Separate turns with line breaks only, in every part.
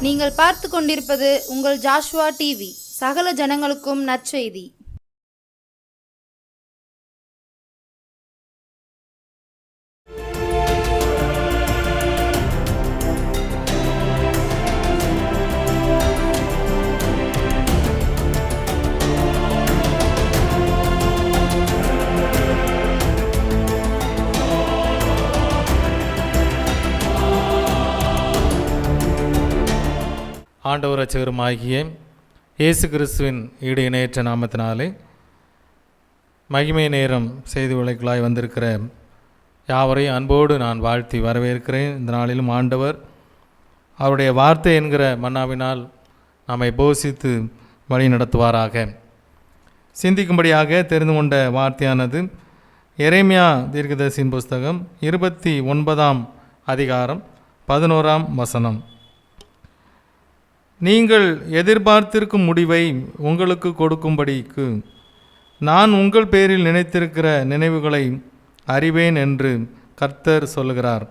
நீங்கள் பார்த்து கொண்டிருப்பது உங்கள் ஜாஷுவா டிவி. சகல ஜனங்களுக்கும் நற்செய்தி.
ஆண்டவர் இரட்சகருமாகிய இயேசு கிறிஸ்துவின் ஈடு இணையற்ற நாமத்தினாலே மகிமை நேரம் செய்தி விளக்குகளாய் வந்திருக்கிற யாவரையும் அன்போடு நான் வாழ்த்தி வரவேற்கிறேன். இந்த நாளிலும் ஆண்டவர் அவருடைய வார்த்தை என்கிற மன்னாவினால் நம்மை போஷித்து வழி நடத்துவாராக. சிந்திக்கும்படியாக தெரிந்து கொண்ட வார்த்தையானது எரேமியா தீர்க்கதரிசியின் புஸ்தகம் 29ஆம் அதிகாரம் 11ஆம் வசனம். நீங்கள் எதிர்பார்த்திருக்கும் முடிவை உங்களுக்கு கொடுக்கும்படிக்கு நான் உங்கள் பேரில் நினைத்திருக்கிற நினைவுகளை அறிவேன் என்று கர்த்தர் சொல்கிறார்.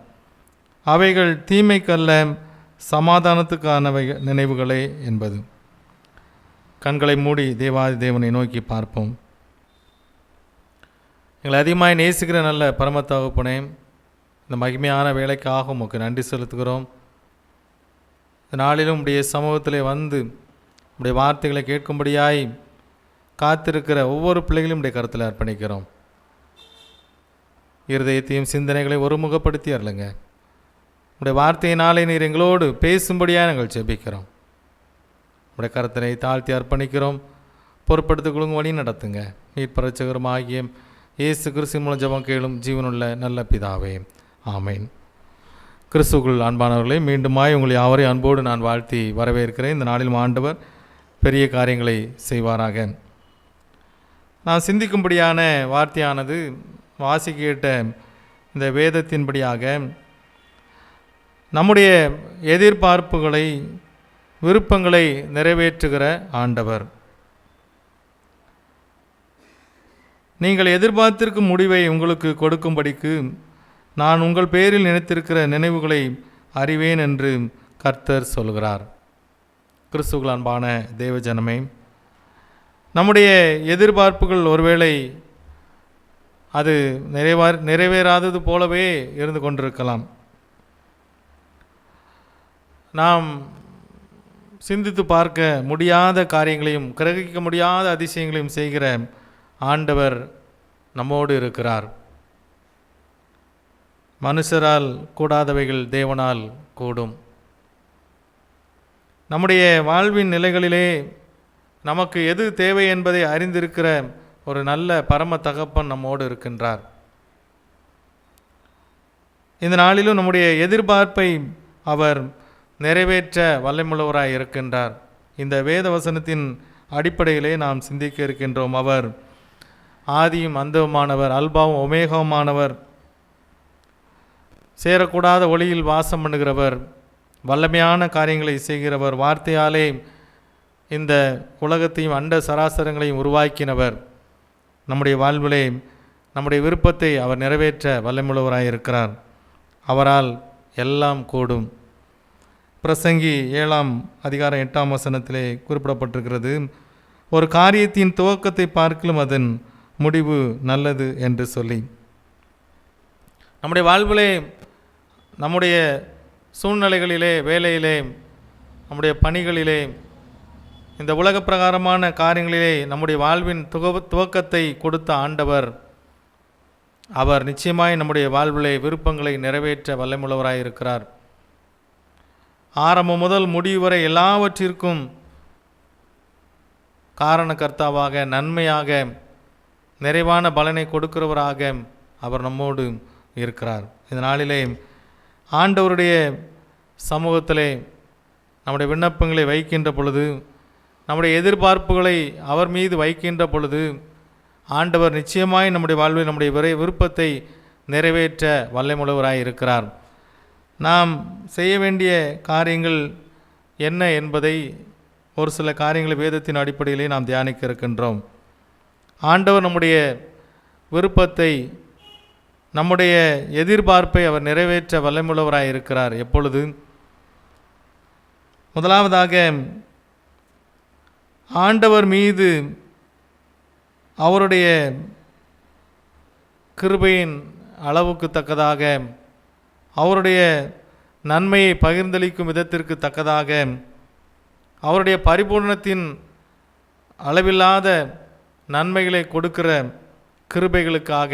அவைகள் தீமைக்கல்ல, சமாதானத்துக்கானவை நினைவுகளே என்பது. கண்களை மூடி தேவாதி தேவனை நோக்கி பார்ப்போம். எங்களை அதிகமாக நேசிக்கிற நல்ல பரம தகப்பனே, இந்த மகிமையான வேலைக்காக உமக்கு நன்றி செலுத்துகிறோம். நாளிலும் உடைய சமூகத்தில் வந்து உடைய வார்த்தைகளை கேட்கும்படியாய் காத்திருக்கிற ஒவ்வொரு பிள்ளைகளையும் உடைய கருத்தில் அர்ப்பணிக்கிறோம். இருதயத்தையும் சிந்தனைகளை ஒருமுகப்படுத்தி அருளுங்க. உடைய வார்த்தையினாலே நீர் எங்களோடு பேசும்படியாக நாங்கள் ஜெபிக்கிறோம். உடைய கருத்தினை தாழ்த்தி அர்ப்பணிக்கிறோம். பொறுப்படுத்திக் கொள்ளுங்க, வழி நடத்துங்க. மீட்பரட்சகரும் ஆகிய இயேசு கிறிஸ்து மூலம் ஜெபம் கேளும் ஜீவனுள்ள நல்ல பிதாவே, ஆமேன். கிறிஸ்துவுக்குள் அன்பானவர்களை, மீண்டுமாய் உங்களை யாவரையும் அன்போடு நான் வாழ்த்தி வரவேற்கிறேன். இந்த நாளில் ஆண்டவர் பெரிய காரியங்களை செய்வாராக. நான் சிந்திக்கும்படியான வார்த்தையானது வாசிக்க கேட்ட இந்த வேதத்தின்படியாக நம்முடைய எதிர்பார்ப்புகளை, விருப்பங்களை நிறைவேற்றுகிற ஆண்டவர். நீங்கள் எதிர்பார்த்திருக்கும் முடிவை உங்களுக்கு கொடுக்கும்படிக்கு நான் உங்கள் பேரில் நினைத்திருக்கிற நினைவுகளை அறிவேன் என்று கர்த்தர் சொல்கிறார். கிறிஸ்துவுக்குள் அன்பான தேவஜனமே, நம்முடைய எதிர்பார்ப்புகள் ஒருவேளை அது நிறைவேறாதது போலவே இருந்து கொண்டிருக்கலாம். நாம் சிந்தித்து பார்க்க முடியாத காரியங்களையும் கிரகிக்க முடியாத அதிசயங்களையும் செய்கிற ஆண்டவர் நம்மோடு இருக்கிறார். மனுஷரால் கூடாதவைகள் தேவனால் கூடும். நம்முடைய வாழ்வின் நிலைகளிலே நமக்கு எது தேவை என்பதை அறிந்திருக்கிற ஒரு நல்ல பரம தகப்பன் நம்மோடு இருக்கின்றார். இந்த நாளிலும் நம்முடைய எதிர்பார்ப்பை அவர் நிறைவேற்ற வல்லமையுள்ளவராய் இருக்கின்றார். இந்த வேத வசனத்தின் அடிப்படையிலே நாம் சிந்திக்க இருக்கின்றோம். அவர் ஆதியும் அந்தவுமானவர், அல்பாவும் ஒமேகாவுமானவர், சேரக்கூடாத ஒளியில் வாசம் பண்ணுகிறவர், வல்லமையான காரியங்களை செய்கிறவர், வார்த்தையாலே இந்த உலகத்தையும் அண்ட சராசரங்களையும் உருவாக்கினவர். நம்முடைய வாழ்விலே நம்முடைய விருப்பத்தை அவர் நிறைவேற்ற வல்லமையுள்ளவராய் இருக்கிறார். அவரால் எல்லாம் கூடும். பிரசங்கி 7ஆம் அதிகாரம் 8ஆம் வசனத்திலே குறிப்பிடப்பட்டிருக்கிறது, ஒரு காரியத்தின் துவக்கத்தை பார்க்கலும் அதன் முடிவு நல்லது என்று சொல்லி. நம்முடைய வாழ்விலே, நம்முடைய சூழ்நிலைகளிலே, வேலையிலே, நம்முடைய பணிகளிலே, இந்த உலக பிரகாரமான காரியங்களிலே நம்முடைய வாழ்வின் துவக்கத்தை கொடுத்த ஆண்டவர், அவர் நிச்சயமாய் நம்முடைய வாழ்விலே விருப்பங்களை நிறைவேற்ற வல்லமையுள்ளவராய் இருக்கிறார். ஆரம்பம் முதல் முடிவு வரை எல்லாவற்றிற்கும் காரணகர்த்தாவாக, நன்மையாக, நிறைவான பலனை கொடுக்கிறவராக அவர் நம்மோடு இருக்கிறார். இந்த நாளிலே ஆண்டவருடைய சமூகத்திலே நம்முடைய விண்ணப்பங்களை வைக்கின்ற பொழுது, நம்முடைய எதிர்பார்ப்புகளை அவர் மீது வைக்கின்ற பொழுது, ஆண்டவர் நிச்சயமாய் நம்முடைய வாழ்வில் நம்முடைய விருப்பத்தை நிறைவேற்ற வல்லமையுள்ளவராய் இருக்கிறார். நாம் செய்ய வேண்டிய காரியங்கள் என்ன என்பதை ஒரு சில காரியங்களை வேதத்தின் அடிப்படையிலே நாம் தியானிக்க இருக்கின்றோம். ஆண்டவர் நம்முடைய விருப்பத்தை, நம்முடைய எதிர்பார்ப்பை அவர் நிறைவேற்ற வல்லமையுள்ளவராய் இருக்கிறார். எப்பொழுது முதலாவதாக, ஆண்டவர் மீது அவருடைய கிருபையின் அளவுக்கு தக்கதாக, அவருடைய நன்மையை பகிர்ந்தளிக்கும் விதத்திற்கு தக்கதாக, அவருடைய பரிபூர்ணத்தின் அளவில்லாத நன்மைகளை கொடுக்கிற கிருபைகளுக்காக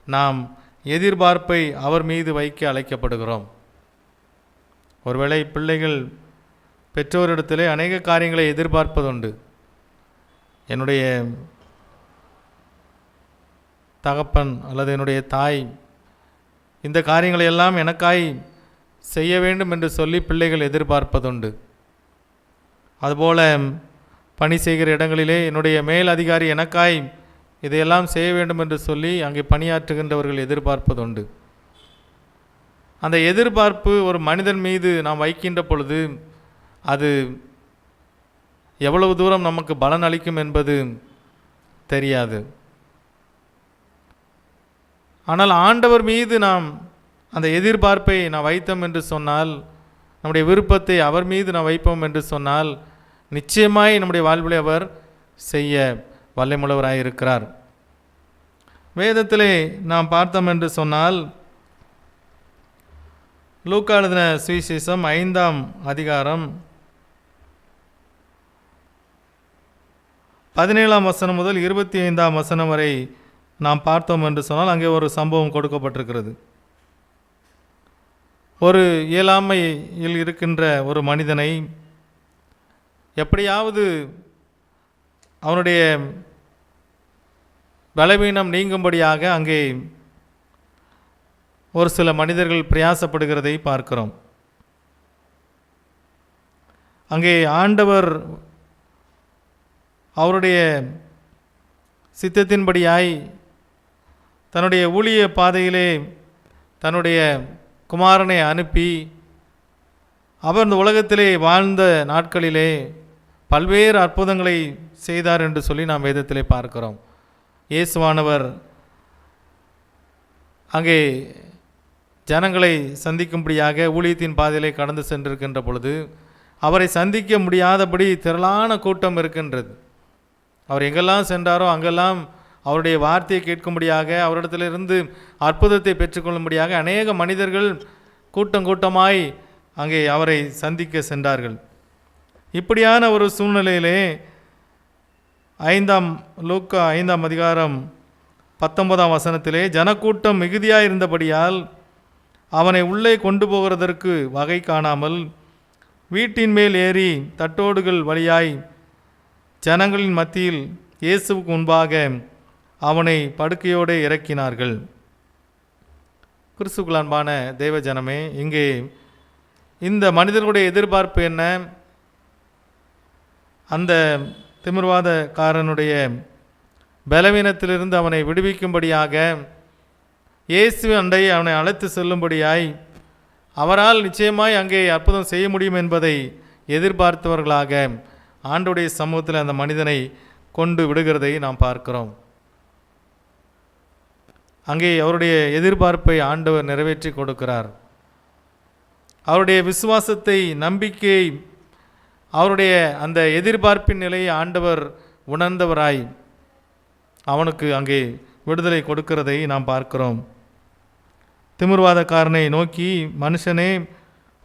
நாம் எதிர்பார்ப்பை அவர் மீது வைக்க அழைக்கப்படுகிறோம். ஒருவேளை பிள்ளைகள் பெற்றோரிடத்திலே அநேக காரியங்களை எதிர்பார்ப்பதுண்டு. என்னுடைய தகப்பன் அல்லது என்னுடைய தாய் இந்த காரியங்களை எல்லாம் எனக்காய் செய்ய வேண்டும் என்று சொல்லி பிள்ளைகள் எதிர்பார்ப்பதுண்டு. அதுபோல பணி செய்கிற இடங்களிலே என்னுடைய மேல் அதிகாரி எனக்காய் இதையெல்லாம் செய்ய வேண்டும் என்று சொல்லி அங்கே பணியாற்றுகின்றவர்கள் எதிர்பார்ப்பதுண்டு. அந்த எதிர்பார்ப்பு ஒரு மனிதன் மீது நாம் வைக்கின்ற பொழுது அது எவ்வளவு தூரம் நமக்கு பலன் அளிக்கும் என்பது தெரியாது. ஆனால் ஆண்டவர் மீது நாம் அந்த எதிர்பார்ப்பை நாம் வைத்தோம் என்று சொன்னால், நம்முடைய விருப்பத்தை அவர் மீது நாம் வைப்போம் என்று சொன்னால், நிச்சயமாய் நம்முடைய வாழ்விலே அவர் செய்ய வல்லமையுள்ளவராய் இருக்கிறார். வேதத்திலே நாம் பார்த்தோம் என்று சொன்னால், லூக்கா எழுதின சுவிசேஷம் 5ஆம் அதிகாரம் 17ஆம் வசனம் முதல் 25ஆம் வசனம் வரை நாம் பார்த்தோம் என்று சொன்னால், அங்கே ஒரு சம்பவம் கொடுக்கப்பட்டிருக்கிறது. ஒரு இயலாமையில் இருக்கின்ற ஒரு மனிதனை எப்படியாவது அவனுடைய பலவீனம் நீங்கும்படியாக அங்கே ஒரு சில மனிதர்கள் பிரயாசப்படுகிறதை பார்க்கிறோம். அங்கே ஆண்டவர் அவருடைய சித்தத்தின்படியாய் தன்னுடைய ஊழிய பாதையிலே தன்னுடைய குமாரனை அனுப்பி அவர் இந்த உலகத்திலே வாழ்ந்த நாட்களிலே பல்வேறு அற்புதங்களை செய்தார் என்று சொல்லி நாம் வேதத்திலே பார்க்கிறோம். இயேசுவானவர் அங்கே ஜனங்களை சந்திக்கும்படியாக ஊழியத்தின் பாதையிலே கடந்து சென்றிருக்கின்ற பொழுது அவரை சந்திக்க முடியாதபடி திரளான கூட்டம் இருக்கின்றது. அவர் எங்கெல்லாம் சென்றாரோ அங்கெல்லாம் அவருடைய வார்த்தையை கேட்கும்படியாக, அவரிடத்திலிருந்து அற்புதத்தை பெற்றுக்கொள்ளும்படியாக அநேக மனிதர்கள் கூட்டம் கூட்டமாய் அங்கே அவரை சந்திக்க சென்றார்கள். இப்படியான ஒரு சூழ்நிலையிலே லூக்கா 5ஆம் அதிகாரம் 19ஆம் வசனத்திலே, ஜனக்கூட்டம் மிகுதியாக இருந்தபடியால் அவனை உள்ளே கொண்டு போகிறதற்கு வகை காணாமல் வீட்டின் மேல் ஏறி தட்டோடுகள் வழியாய் ஜனங்களின் மத்தியில் இயேசுவுக்கு முன்பாக அவனை படுக்கையோடு இறக்கினார்கள். கிறிஸ்துவுக்குள் அன்பான தேவ ஜனமே, இங்கே இந்த மனிதர்களுடைய எதிர்பார்ப்பு என்ன? அந்த திமிர்வாதக்காரனுடைய பலவீனத்திலிருந்து அவனை விடுவிக்கும்படியாக இயேசு அண்டை அவனை அழைத்து செல்லும்படியாய் அவரால் நிச்சயமாய் அங்கே அற்புதம் செய்ய முடியும் என்பதை எதிர்பார்த்தவர்களாக ஆண்டவருடைய சமூகத்தில் அந்த மனிதனை கொண்டு விடுகிறதை நாம் பார்க்கிறோம். அங்கே அவருடைய எதிர்பார்ப்பை ஆண்டவர் நிறைவேற்றி கொடுக்கிறார். அவருடைய விசுவாசத்தை, நம்பிக்கை, அவருடைய அந்த எதிர்பார்ப்பின் நிலையை ஆண்டவர் உணர்ந்தவராய் அவனுக்கு அங்கே விடுதலை கொடுக்கிறதை நாம் பார்க்கிறோம். திமிர்வாதக்காரனை நோக்கி, மனுஷனே,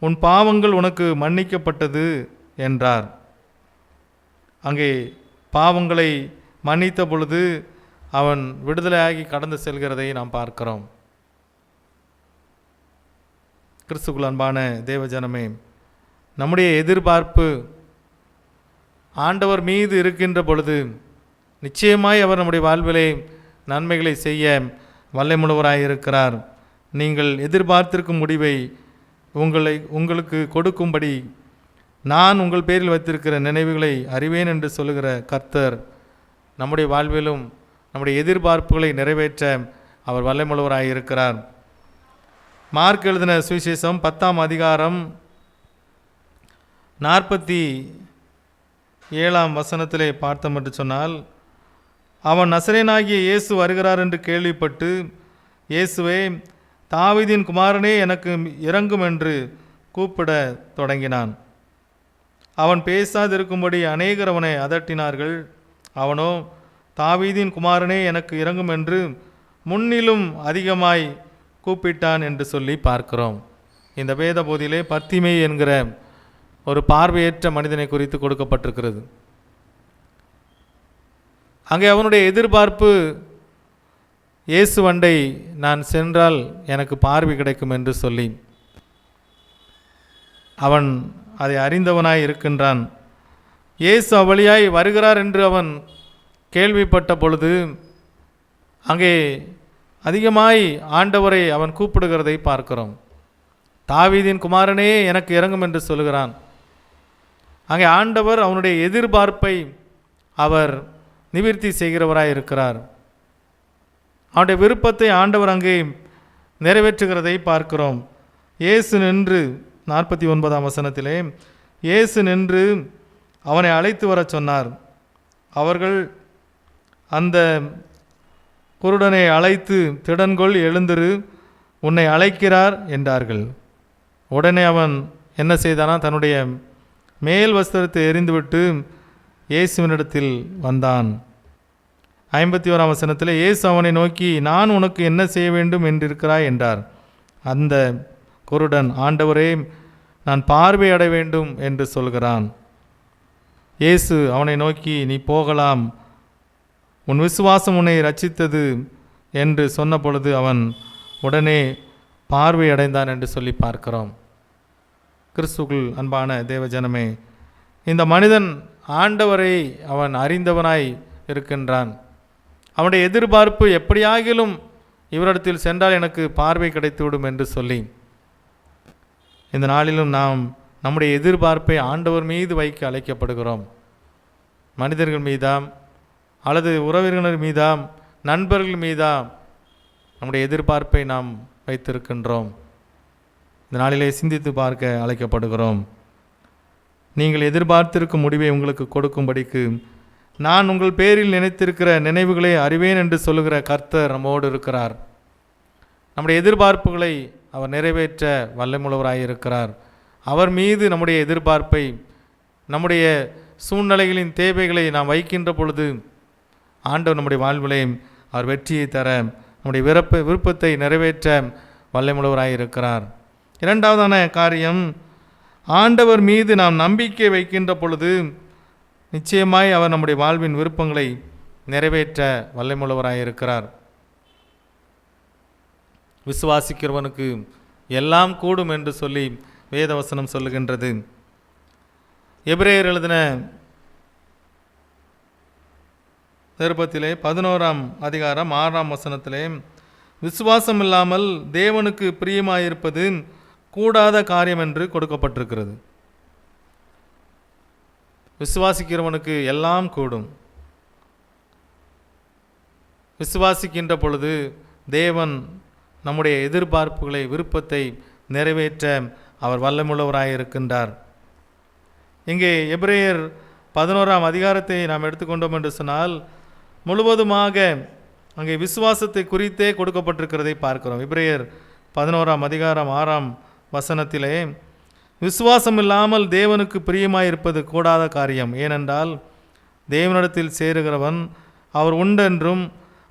உன் பாவங்கள் உனக்கு மன்னிக்கப்பட்டது என்றார். அங்கே பாவங்களை மன்னித்த பொழுது அவன் விடுதலையாகி கடந்து செல்கிறதை நாம் பார்க்கிறோம். கிறிஸ்துவுக்குள் அன்பான தேவஜனமே, நம்முடைய எதிர்பார்ப்பு ஆண்டவர் மீது இருக்கின்ற பொழுது நிச்சயமாய் அவர் நம்முடைய வாழ்விலே நன்மைகளை செய்ய வல்லமையுள்ளவராயிருக்கிறார். நீங்கள் எதிர்பார்த்திருக்கும் முடிவை உங்களுக்கு கொடுக்கும்படி நான் உங்கள் பேரில் வைத்திருக்கிற நினைவுகளை அறிவேன் என்று சொல்லுகிற கர்த்தர் நம்முடைய வாழ்விலும் நம்முடைய எதிர்பார்ப்புகளை நிறைவேற்ற அவர் வல்லமையுள்ளவராயிருக்கிறார். மார்க் எழுதின சுவிசேஷம் 10ஆம் அதிகாரம் 47ஆம் வசனத்திலே பார்த்தோம் என்று சொன்னால், அவன் நசரேயனாகிய இயேசு வருகிறார் என்று கேள்விப்பட்டு, இயேசுவே, தாவீதின் குமாரனே, எனக்கு இறங்கும் என்று கூப்பிட தொடங்கினான். அவன் பேசாதிருக்கும்படி அநேகர் அவனை அதட்டினார்கள். அவனோ, தாவீதின் குமாரனே எனக்கு இறங்கும் என்று முன்னிலும் அதிகமாய் கூப்பிட்டான் என்று சொல்லி பார்க்கிறோம். இந்த வேத போதிலே பர்த்திமை என்கிற ஒரு பார்வையற்ற மனிதனை குறித்து கொடுக்கப்பட்டிருக்கிறது. அங்கே அவனுடைய எதிர்பார்ப்பு, இயேசு வண்டை நான் சென்றால் எனக்கு பார்வை கிடைக்கும் என்று சொல்லி அவன் அதை அறிந்தவனாய் இருக்கின்றான். இயேசு அவ்வழியாய் வருகிறார் என்று அவன் கேள்விப்பட்ட பொழுது அங்கே அதிகமாய் ஆண்டவரை அவன் கூப்பிடுகிறதை பார்க்கிறோம். தாவீதின் குமாரனே எனக்கு இறங்கும் என்று சொல்கிறான். அங்கே ஆண்டவர் அவனுடைய எதிர்பார்ப்பை அவர் நிவர்த்தி செய்கிறவராய் இருக்கிறார். அவனுடைய விருப்பத்தை ஆண்டவர் அங்கே நிறைவேற்றுகிறதை பார்க்கிறோம். இயேசு நின்று 49ஆம் வசனத்திலே இயேசு நின்று அவனை அழைத்து வர சொன்னார். அவர்கள் அந்த குருடனை அழைத்து, திடன்கொள், எழுந்திரு, உன்னை அழைக்கிறார் என்றார்கள். உடனே அவன் என்ன செய்தானா, தன்னுடைய மேல் வஸ்திரத்தை எறிந்துவிட்டு இயேசுவினிடத்தில் வந்தான். 51ஆம் வசனத்தில் இயேசு அவனை நோக்கி, நான் உனக்கு என்ன செய்ய வேண்டும் என்றிருக்கிறாய் என்றார். அந்த குருடன், ஆண்டவரே, நான் பார்வை அடைய வேண்டும் என்று சொல்கிறான். இயேசு அவனை நோக்கி, நீ போகலாம், உன் விசுவாசம் உன்னை ரட்சித்தது என்று சொன்ன பொழுது அவன் உடனே பார்வை அடைந்தான் என்று சொல்லி பார்க்கிறோம். கிறிஸ்துவுக்குள் அன்பான தேவஜனமே, இந்த மனிதன் ஆண்டவரை அவன் அறிந்தவனாய் இருக்கின்றான். அவனுடைய எதிர்பார்ப்பு, எப்படியாகிலும் இவரிடத்தில் சென்றால் எனக்கு பார்வை கிடைத்துவிடும் என்று சொல்லி, இந்த நாளிலும் நாம் நம்முடைய எதிர்பார்ப்பை ஆண்டவர் மீது வைக்க அழைக்கப்படுகிறோம். மனிதர்கள் மீதாம் அல்லது உறவினர் மீதாம் நண்பர்கள் மீதாம் நம்முடைய எதிர்பார்ப்பை நாம் வைத்திருக்கின்றோம். இந்த நாளிலே சிந்தித்து பார்க்க அழைக்கப்படுகிறோம். நீங்கள் எதிர்பார்த்திருக்கும் முடிவை உங்களுக்கு கொடுக்கும்படிக்கு நான் உங்கள் பேரில் நினைத்திருக்கிற நினைவுகளை அறிவேன் என்று சொல்லுகிற கர்த்தர் நம்மோடு இருக்கிறார். நம்முடைய எதிர்பார்ப்புகளை அவர் நிறைவேற்ற வல்லமுள்ளவராயிருக்கிறார். அவர் மீது நம்முடைய எதிர்பார்ப்பை, நம்முடைய சூழ்நிலைகளின் தேவைகளை நாம் வைக்கின்ற பொழுது ஆண்டவர் நம்முடைய வாழ்விலே அவர் வெற்றியை தர, நம்முடைய விருப்பத்தை நிறைவேற்ற வல்லமுள்ளவராயிருக்கிறார். இரண்டாவதான காரியம், ஆண்டவர் மீது நாம் நம்பிக்கை வைக்கின்ற பொழுது நிச்சயமாய் அவர் நம்முடைய வாழ்வின் விருப்பங்களை நிறைவேற்ற வல்லமுள்ளவராயிருக்கிறார். விசுவாசிக்கிறவனுக்கு எல்லாம் கூடும் என்று சொல்லி வேதவசனம் சொல்லுகின்றது. எபிரேயர் எழுதின நிருபத்திலே 11ஆம் அதிகாரம் 6ஆம் வசனத்திலே, விசுவாசம் இல்லாமல் தேவனுக்கு பிரியமாயிருப்பது கூடாத காரியம் என்று கொடுக்கப்பட்டிருக்கிறது. விசுவாசிக்கிறவனுக்கு எல்லாம் கூடும். விசுவாசிக்கின்ற பொழுது தேவன் நம்முடைய எதிர்பார்ப்புகளை, விருப்பத்தை நிறைவேற்ற அவர் வல்லமுள்ளவராயிருக்கின்றார். இங்கே எபிரேயர் 11ஆம் அதிகாரத்தை நாம் எடுத்துக்கொண்டோம் என்று சொன்னால், முழுவதுமாக அங்கே விசுவாசத்தை குறித்தே கொடுக்கப்பட்டிருக்கிறதை பார்க்கிறோம். எபிரேயர் 11ஆம் அதிகாரம் 6ஆம் வசனத்திலே, விசுவாசம் இல்லாமல் தேவனுக்கு பிரியமாயிருப்பது கூடாத காரியம். ஏனென்றால் தேவனிடத்தில் சேருகிறவன் அவர் உண்டென்றும்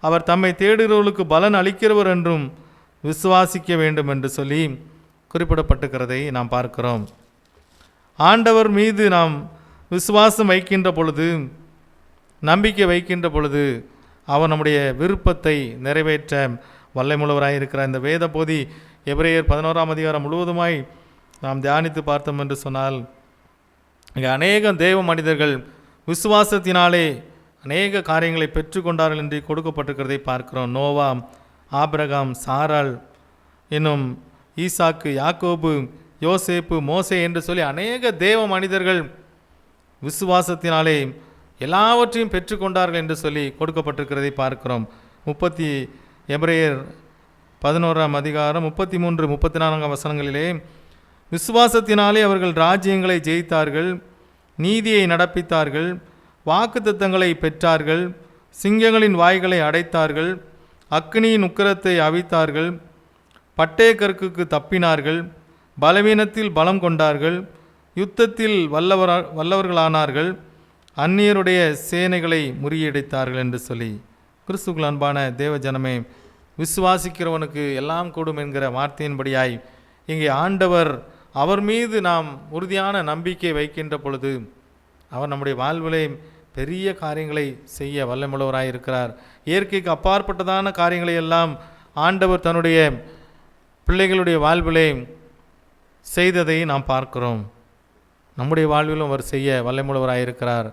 அவர் தம்மை தேடுகிறவர்களுக்கு பலன் அளிக்கிறவர் என்றும் விசுவாசிக்க வேண்டும் என்று சொல்லி குறிப்பிடப்பட்டிருக்கிறதை நாம் பார்க்கிறோம். ஆண்டவர் மீது நாம் விசுவாசம் வைக்கின்ற பொழுது, நம்பிக்கை வைக்கின்ற பொழுது அவர் நம்முடைய விருப்பத்தை நிறைவேற்ற வல்லமுள்ளவராயிருக்கிறார். இந்த வேத போதி எபிரேயர் 11ஆம் அதிகாரம் முழுவதுமாய் நாம் தியானித்து பார்த்தோம் என்று சொன்னால், இங்கே அநேக தேவ மனிதர்கள் விசுவாசத்தினாலே அநேக காரியங்களை பெற்றுக்கொண்டார்கள் என்று கொடுக்கப்பட்டிருக்கிறதை பார்க்கிறோம். நோவா, ஆபிரகாம், சாராள், இன்னும் ஈசாக்கு, யாக்கோபு, யோசேப்பு, மோசே என்று சொல்லி அநேக தேவ மனிதர்கள் விசுவாசத்தினாலே எல்லாவற்றையும் பெற்றுக்கொண்டார்கள் என்று சொல்லி கொடுக்கப்பட்டிருக்கிறதை பார்க்கிறோம். எபிரேயர் 11ஆம் அதிகாரம் 33, 34 வசனங்களிலே, விசுவாசத்தினாலே அவர்கள் ராஜ்யங்களை ஜெயித்தார்கள், நீதியை நடப்பித்தார்கள், வாக்குத்தத்தங்களை பெற்றார்கள், சிங்கங்களின் வாய்களை அடைத்தார்கள், அக்னியின் உக்கிரத்தை அவித்தார்கள், பட்டய கற்குக்கு தப்பினார்கள், பலவீனத்தில் பலம் கொண்டார்கள், யுத்தத்தில் வல்லவர்களானார்கள், அந்நியருடைய சேனைகளை முறியடித்தார்கள் என்று சொல்லி. கிறிஸ்துவுக்குள் அன்பான தேவ ஜனமே, விசுவாசிக்கிறவனுக்கு எல்லாம் கூடும் என்கிற வார்த்தையின்படியாய் இங்கே ஆண்டவர் அவர் மீது நாம் உறுதியான நம்பிக்கை வைக்கின்ற பொழுது அவர் நம்முடைய வாழ்விலே பெரிய காரியங்களை செய்ய வல்லமுள்ளவராய் இருக்கிறார். இயற்கைக்கு அப்பாற்பட்டதான காரியங்களை எல்லாம் ஆண்டவர் தன்னுடைய பிள்ளைகளுடைய வாழ்விலே செய்ததை நாம் பார்க்கிறோம். நம்முடைய வாழ்விலும் அவர் செய்ய வல்லமுள்ளவராய் இருக்கிறார்.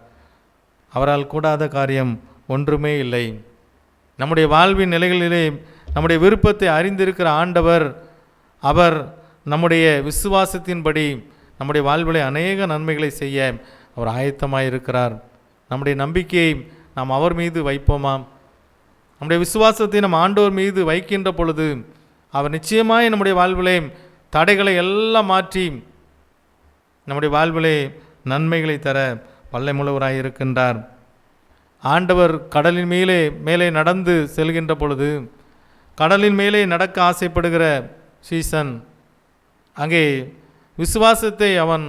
அவரால் கூடாத காரியம் ஒன்றுமே இல்லை. நம்முடைய வாழ்வின் நிலைகளிலே நம்முடைய விருப்பத்தை அறிந்திருக்கிற ஆண்டவர், அவர் நம்முடைய விசுவாசத்தின்படி நம்முடைய வாழ்விலே அநேக நன்மைகளை செய்ய அவர் ஆயத்தமாக இருக்கிறார். நம்முடைய நம்பிக்கையை நாம் அவர் மீது வைப்போமாம். நம்முடைய விசுவாசத்தை நம் ஆண்டவர் மீது வைக்கின்ற பொழுது அவர் நிச்சயமாய் நம்முடைய வாழ்விலே தடைகளை எல்லாம் மாற்றி நம்முடைய வாழ்விலே நன்மைகளை தர வல்லமுள்ளவராய் இருக்கின்றார். ஆண்டவர் கடலின் மேலே நடந்து செல்கின்ற பொழுது கடலின் மேலே நடக்க ஆசைப்படுகிற சீசன் அங்கே விசுவாசத்தை அவன்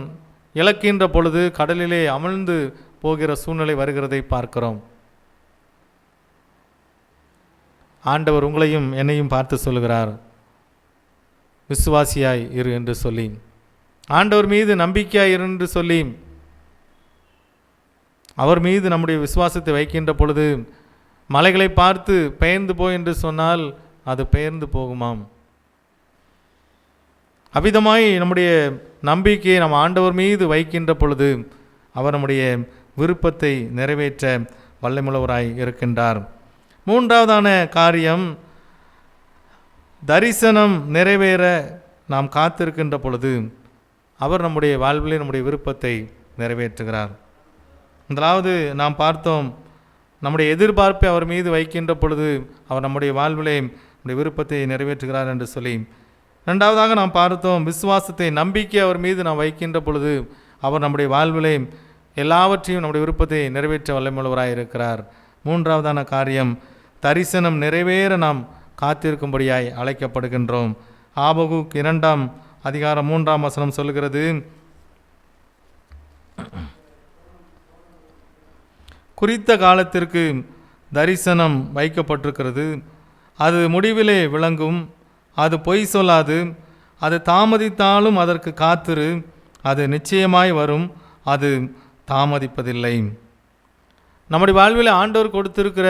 இழக்கின்ற பொழுது கடலிலே அமிழ்ந்து போகிற சூழ்நிலை வருகிறதை பார்க்கிறோம். ஆண்டவர் உங்களையும் என்னையும் பார்த்து சொல்கிறார், விசுவாசியாய் இரு என்று சொல்லி, ஆண்டவர் மீது நம்பிக்கையாய் இரு என்று சொல்லி அவர் மீது நம்முடைய விசுவாசத்தை வைக்கின்ற பொழுது மலைகளை பார்த்து பெயர்ந்து போய் என்று சொன்னால் அது பெயர்ந்து போகுமாம். அவ்விதமாய் நம்முடைய நம்பிக்கையை நாம் ஆண்டவர் மீது வைக்கின்ற பொழுது அவர் நம்முடைய விருப்பத்தை நிறைவேற்ற வல்லமுள்ளவராய் இருக்கின்றார். மூன்றாவதான காரியம், தரிசனம் நிறைவேற நாம் காத்திருக்கின்ற பொழுது அவர் நம்முடைய வாழ்விலே நம்முடைய விருப்பத்தை நிறைவேற்றுகிறார். முதலாவது நாம் பார்த்தோம், நம்முடைய எதிர்பார்ப்பை அவர் மீது வைக்கின்ற பொழுது அவர் நம்முடைய வாழ்விலே நம்முடைய விருப்பத்தை நிறைவேற்றுகிறார் என்று சொல்லி. இரண்டாவதாக நாம் பார்த்தோம், விசுவாசத்தை நம்பிக்கை அவர் மீது நாம் வைக்கின்ற பொழுது அவர் நம்முடைய வாழ்விலே எல்லாவற்றையும் நம்முடைய விருப்பத்தை நிறைவேற்ற வல்லமுள்ளவராய் இருக்கிறார். மூன்றாவதான காரியம், தரிசனம் நிறைவேற நாம் காத்திருக்கும்படியாய் அழைக்கப்படுகின்றோம். ஆபகுக் 2:3 சொல்கிறது, குறித்த காலத்திற்கு தரிசனம் வைக்கப்பட்டிருக்கிறது, அது முடிவிலே விளங்கும், அது பொய் சொல்லாது, அது தாமதித்தாலும் அதற்கு காத்திரு, அது நிச்சயமாய் வரும், அது தாமதிப்பதில்லை. நம்முடைய வாழ்வில் ஆண்டவர் கொடுத்திருக்கிற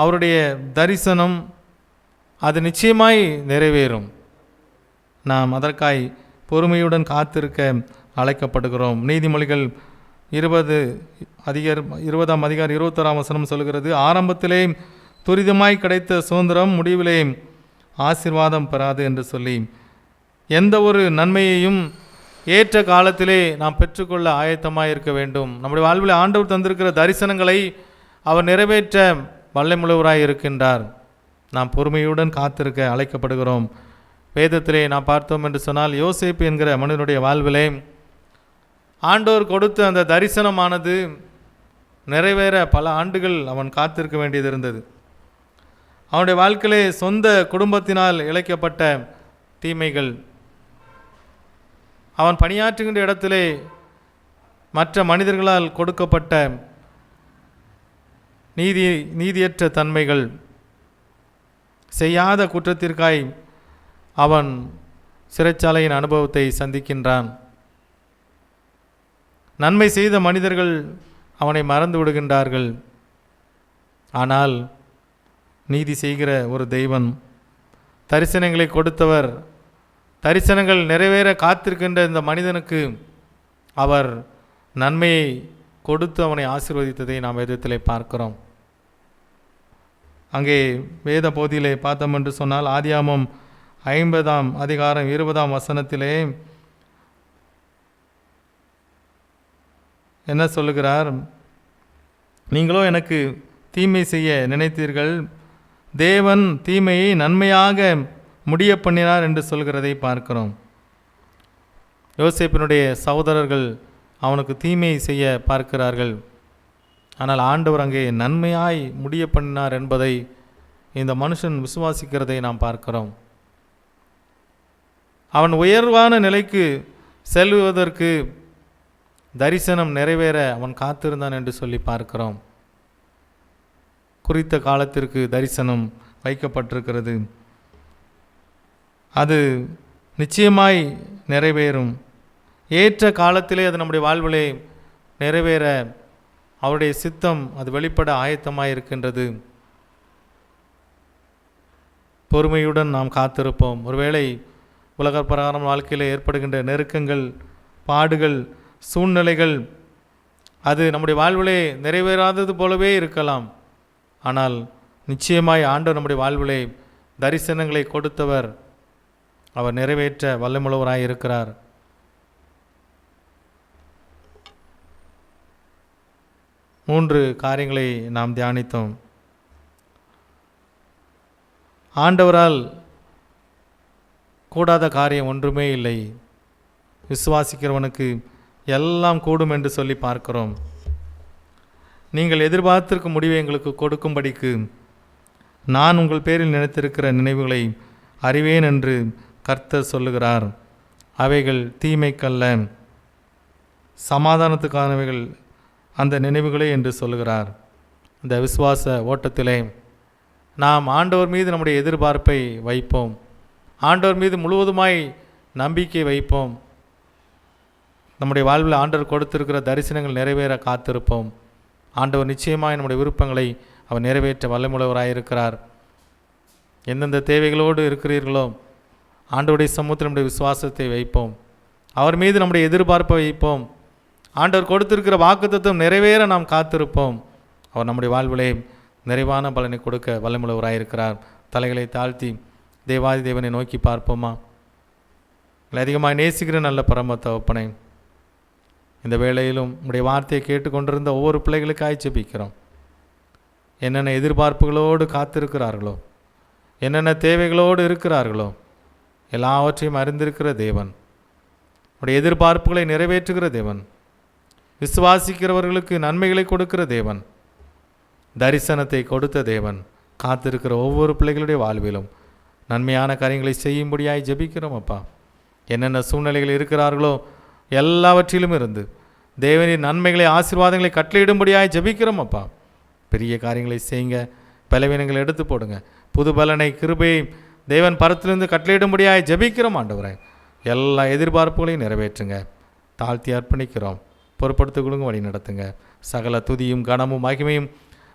அவருடைய தரிசனம் அது நிச்சயமாய் நிறைவேறும். நாம் அதற்காய் பொறுமையுடன் காத்திருக்க அழைக்கப்படுகிறோம். நீதிமொழிகள் 20:21 சொல்கிறது, ஆரம்பத்திலே துரிதமாய் கிடைத்த சுதந்திரம் முடிவிலே ஆசீர்வாதம் பெறாது என்று சொல்லி, எந்த ஒரு நன்மையையும் ஏற்ற காலத்திலே நாம் பெற்றுக்கொள்ள ஆயத்தமாக இருக்க வேண்டும். நம்முடைய வாழ்வில் ஆண்டவர் தந்திருக்கிற தரிசனங்களை அவர் நிறைவேற்ற வல்லமுள்ளவராய் இருக்கின்றார். நாம் பொறுமையுடன் காத்திருக்க அழைக்கப்படுகிறோம். வேதத்திலே நாம் பார்த்தோம் என்று சொன்னால், யோசேப்பு என்கிற மனிதனுடைய வாழ்விலே ஆண்டவர் கொடுத்த அந்த தரிசனமானது நிறைவேற பல ஆண்டுகள் அவன் காத்திருக்க வேண்டியது இருந்தது. அவனுடைய வாழ்க்கையிலே சொந்த குடும்பத்தினால் இழைக்கப்பட்ட தீமைகள், அவன் பணியாற்றுகின்ற இடத்திலே மற்ற மனிதர்களால் கொடுக்கப்பட்ட நீதியற்ற தன்மைகள், செய்யாத குற்றத்திற்காய் அவன் சிறைச்சாலையின் அனுபவத்தை சந்திக்கின்றான். நன்மை செய்த மனிதர்கள் அவனை மறந்து விடுகின்றார்கள். ஆனால் நீதி செய்கிற ஒரு தெய்வன், தரிசனங்களை கொடுத்தவர், தரிசனங்கள் நிறைவேற காத்திருக்கின்ற இந்த மனிதனுக்கு அவர் நன்மையை கொடுத்து அவனை ஆசீர்வதித்ததை நாம் வேதத்திலே பார்க்கிறோம். அங்கே வேத போதியிலே பார்த்தோம் என்று சொன்னால், ஆதியாகமம் 50:20 என்ன சொல்லுகிறார்? நீங்களோ எனக்கு தீமை செய்ய நினைத்தீர்கள், தேவன் தீமையை நன்மையாக முடிய பண்ணினார் என்று சொல்கிறதை பார்க்கிறோம். யோசேப்பினுடைய சகோதரர்கள் அவனுக்கு தீமை செய்ய பார்க்கிறார்கள், ஆனால் ஆண்டவர் அங்கே நன்மையாய் முடிய பண்ணினார் என்பதை இந்த மனுஷன் விசுவாசிக்கிறதை நாம் பார்க்கிறோம். அவன் உயர்வான நிலைக்கு செல்வதற்கு தரிசனம் நிறைவேற அவன் காத்திருந்தான் என்று சொல்லி பார்க்கிறோம். குறித்த காலத்திற்கு தரிசனம் வைக்கப்பட்டிருக்கிறது. அது நிச்சயமாய் நிறைவேறும். ஏற்ற காலத்திலே அது நம்முடைய வாழ்விலே நிறைவேற அவருடைய சித்தம் அது வெளிப்பட ஆயத்தமாக இருக்கின்றது. பொறுமையுடன் நாம் காத்திருப்போம். ஒருவேளை உலக பிரகாரம் வாழ்க்கையில் ஏற்படுகின்ற நெருக்கங்கள், பாடுகள், சூழ்நிலைகள் அது நம்முடைய வாழ்விலே நிறைவேறாதது போலவே இருக்கலாம். ஆனால் நிச்சயமாய் ஆண்டவர் நம்முடைய வாழ்விலே தரிசனங்களை கொடுத்தவர். அவர் நிறைவேற்ற வல்லமுள்ளவராய் இருக்கிறார். மூன்று காரியங்களை நாம் தியானித்தோம். ஆண்டவரால் கூடாத காரியம் ஒன்றுமே இல்லை. விசுவாசிக்கிறவனுக்கு எல்லாம் கூடும் என்று சொல்லி பார்க்கிறோம். நீங்கள் எதிர்பார்த்திருக்கும் முடிவை எங்களுக்கு கொடுக்கும்படிக்கு நான் உங்கள் பேரில் நினைத்திருக்கிற நினைவுகளை அறிவேன் என்று கர்த்தர் சொல்லுகிறார். அவைகள் தீமைக்கல்ல, சமாதானத்துக்கானவைகள் அந்த நினைவுகளே என்று சொல்லுகிறார். இந்த விசுவாச ஓட்டத்திலே நாம் ஆண்டவர் மீது நம்முடைய எதிர்பார்ப்பை வைப்போம். ஆண்டவர் மீது முழுவதுமாய் நம்பிக்கை வைப்போம். நம்முடைய வாழ்வில் ஆண்டவர் கொடுத்திருக்கிற தரிசனங்கள் நிறைவேற காத்திருப்போம். ஆண்டவர் நிச்சயமாக நம்முடைய விருப்பங்களை அவர் நிறைவேற்ற வல்லமுள்ளவராயிருக்கிறார். எந்தெந்த தேவைகளோடு இருக்கிறீர்களோ ஆண்டவருடைய சமூகத்தில் நம்முடைய விசுவாசத்தை வைப்போம். அவர் மீது நம்முடைய எதிர்பார்ப்பை வைப்போம். ஆண்டவர் கொடுத்திருக்கிற வாக்குத்தத்தம் நிறைவேற நாம் காத்திருப்போம். அவர் நம்முடைய வாழ்விலே நிறைவான பலனை கொடுக்க வல்லமுள்ளவராயிருக்கிறார். தலைகளை தாழ்த்தி தேவாதி தேவனை நோக்கி பார்ப்போமா? அதிகமாக நேசிக்கிற நல்ல பரம தகப்பனே, இந்த வேளையிலும் உடைய வார்த்தையை கேட்டுக்கொண்டிருந்த ஒவ்வொரு பிள்ளைகளுக்காய் ஜெபிக்கிறோம். என்னென்ன எதிர்பார்ப்புகளோடு காத்திருக்கிறார்களோ, என்னென்ன தேவைகளோடு இருக்கிறார்களோ எல்லாவற்றையும் அறிந்திருக்கிற தேவன், உடைய எதிர்பார்ப்புகளை நிறைவேற்றுகிற தேவன், விசுவாசிக்கிறவர்களுக்கு நன்மைகளை கொடுக்கிற தேவன், தரிசனத்தை கொடுத்த தேவன், காத்திருக்கிற ஒவ்வொரு பிள்ளைகளுடைய வாழ்விலும் நன்மையான காரியங்களை செய்யும்படியாய் ஜெபிக்கிறோம். அப்பா, என்னென்ன சூழ்நிலைகள் இருக்கிறார்களோ எல்லாவற்றிலும் இருந்து தேவனின் நன்மைகளை, ஆசீர்வாதங்களை கட்டளையிடும்படியாய் ஜெபிக்கிறோம். அப்பா, பெரிய காரியங்களை செய்யுங்க. பலவீனங்களை எடுத்து போடுங்க. புது பலனை, கிருபையை தேவன் பரத்திலிருந்து கட்டளையிடும்படியாய் ஜெபிக்கிறோம். ஆண்டவரே, எல்லா எதிர்பார்ப்புகளையும் நிறைவேற்றுங்க. தாழ்த்தி அர்ப்பணிக்கிறோம். பொறுப்படுத்திக் வழி நடத்துங்க. சகல துதியும் கனமும் மகிமையும்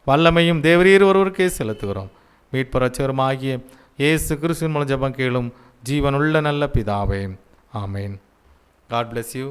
வல்லமையும் தேவரீர் ஒருவருக்கே செலுத்துகிறோம். மீட்பரட்சகரும் ஆகிய இயேசு கிறிஸ்துவின் மூலம் ஜெபம் கேளும் ஜீவனுள்ள நல்ல பிதாவே. ஆமேன். God bless you.